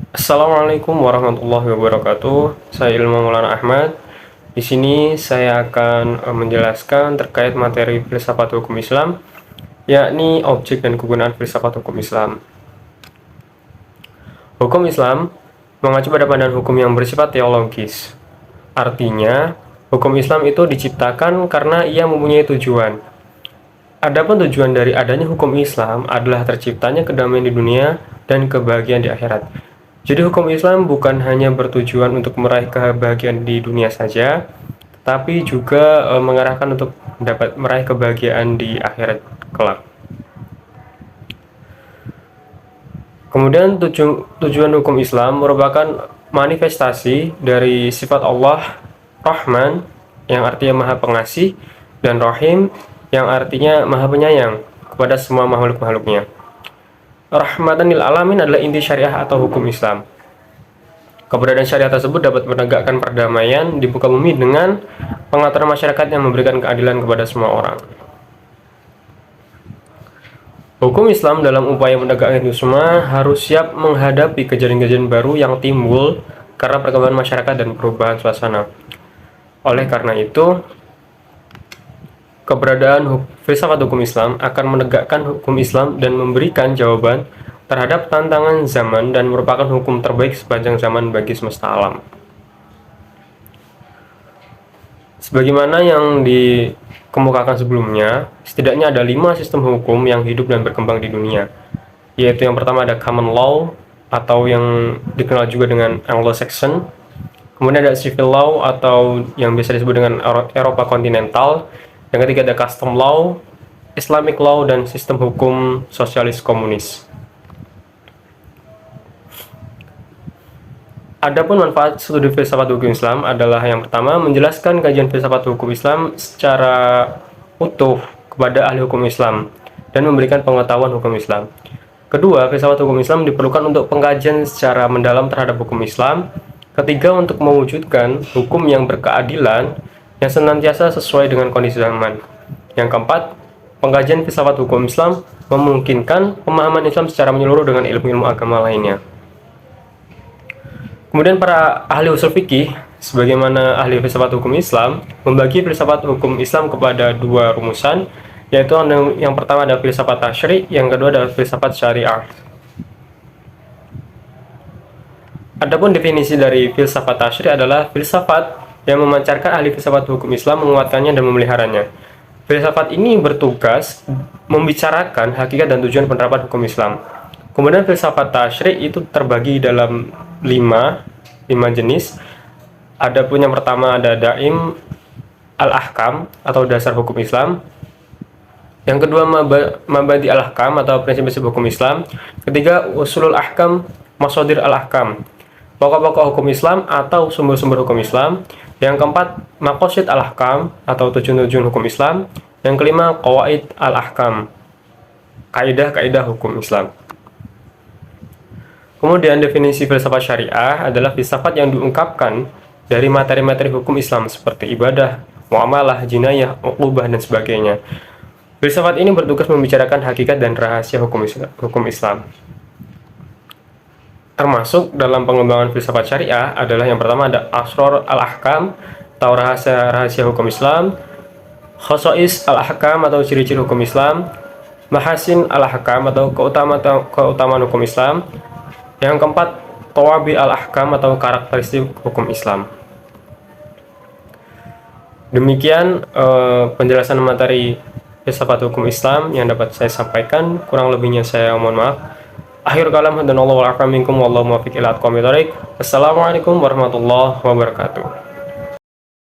Assalamualaikum warahmatullahi wabarakatuh. Saya Ilmu Maulana Ahmad. Di sini saya akan menjelaskan terkait materi filsafat hukum Islam, yakni objek dan kegunaan filsafat hukum Islam. Hukum Islam mengacu pada pandangan hukum yang bersifat teologis. Artinya, hukum Islam itu diciptakan karena ia mempunyai tujuan. Adapun tujuan dari adanya hukum Islam adalah terciptanya kedamaian di dunia dan kebahagiaan di akhirat. Jadi hukum Islam bukan hanya bertujuan untuk meraih kebahagiaan di dunia saja, tapi juga mengarahkan untuk dapat meraih kebahagiaan di akhirat kelak. Kemudian tujuan hukum Islam merupakan manifestasi dari sifat Allah Rahman, yang artinya Maha Pengasih, dan Rahim, yang artinya Maha Penyayang kepada semua makhluk-makhluknya. Rahmatan lil alamin adalah inti syariah atau hukum Islam. Keberadaan syariah tersebut dapat menegakkan perdamaian di muka bumi dengan pengaturan masyarakat yang memberikan keadilan kepada semua orang. Hukum Islam dalam upaya menegakkan itu semua harus siap menghadapi kejadian-kejadian baru yang timbul karena perkembangan masyarakat dan perubahan suasana. Oleh karena itu, keberadaan filsafat hukum Islam akan menegakkan hukum Islam dan memberikan jawaban terhadap tantangan zaman dan merupakan hukum terbaik sepanjang zaman bagi semesta alam. Sebagaimana yang dikemukakan sebelumnya, setidaknya ada 5 sistem hukum yang hidup dan berkembang di dunia, yaitu yang pertama ada common law atau yang dikenal juga dengan Anglo-Saxon. Kemudian ada civil law atau yang biasa disebut dengan Eropa kontinental. Yang ketiga ada custom law, Islamic law, dan sistem hukum sosialis komunis. Adapun manfaat studi filsafat hukum Islam adalah yang pertama, menjelaskan kajian filsafat hukum Islam secara utuh kepada ahli hukum Islam dan memberikan pengetahuan hukum Islam. Kedua, filsafat hukum Islam diperlukan untuk pengkajian secara mendalam terhadap hukum Islam. Ketiga, untuk mewujudkan hukum yang berkeadilan yang senantiasa sesuai dengan kondisi zaman. Yang keempat, pengkajian filsafat hukum Islam memungkinkan pemahaman Islam secara menyeluruh dengan ilmu-ilmu agama lainnya. Kemudian para ahli usul fikih, sebagaimana ahli filsafat hukum Islam, membagi filsafat hukum Islam kepada 2 rumusan, yaitu yang pertama ada filsafat tasyri', yang kedua adalah filsafat syariah. Adapun definisi dari filsafat tasyri' adalah filsafat yang memancarkan ahli filsafat hukum Islam, menguatkannya dan memeliharanya. Filsafat ini bertugas membicarakan hakikat dan tujuan penerapan hukum Islam. Kemudian filsafat tasyri' itu terbagi dalam 5 jenis. Adapun yang pertama ada daim al-ahkam atau dasar hukum Islam. Yang kedua mabadi al-ahkam atau prinsip-prinsip hukum Islam. Ketiga usulul ahkam, masadir al-ahkam, pokok-pokok hukum Islam atau sumber-sumber hukum Islam. Yang keempat, maqasid al-ahkam atau tujuan-tujuan hukum Islam. Yang kelima, qawaid al-ahkam, kaidah-kaidah hukum Islam. Kemudian definisi filsafat syariah adalah filsafat yang diungkapkan dari materi-materi hukum Islam seperti ibadah, muamalah, jinayah, uqubah, dan sebagainya. Filsafat ini bertugas membicarakan hakikat dan rahasia hukum Islam. Termasuk dalam pengembangan filsafat syariah adalah yang pertama ada asrar al-ahkam atau rahasia hukum Islam, khosais al-ahkam atau ciri-ciri hukum Islam, mahasin al-ahkam atau keutamaan hukum Islam. Yang keempat, tawabi al-ahkam atau karakteristik hukum Islam. Demikian penjelasan materi filsafat hukum Islam yang dapat saya sampaikan. Kurang lebihnya saya mohon maaf. Akhir kalam, hadanallahu wa a'lam minkum wallahu muwaffiq ila aqwamit thoriq. Assalamualaikum warahmatullahi wabarakatuh.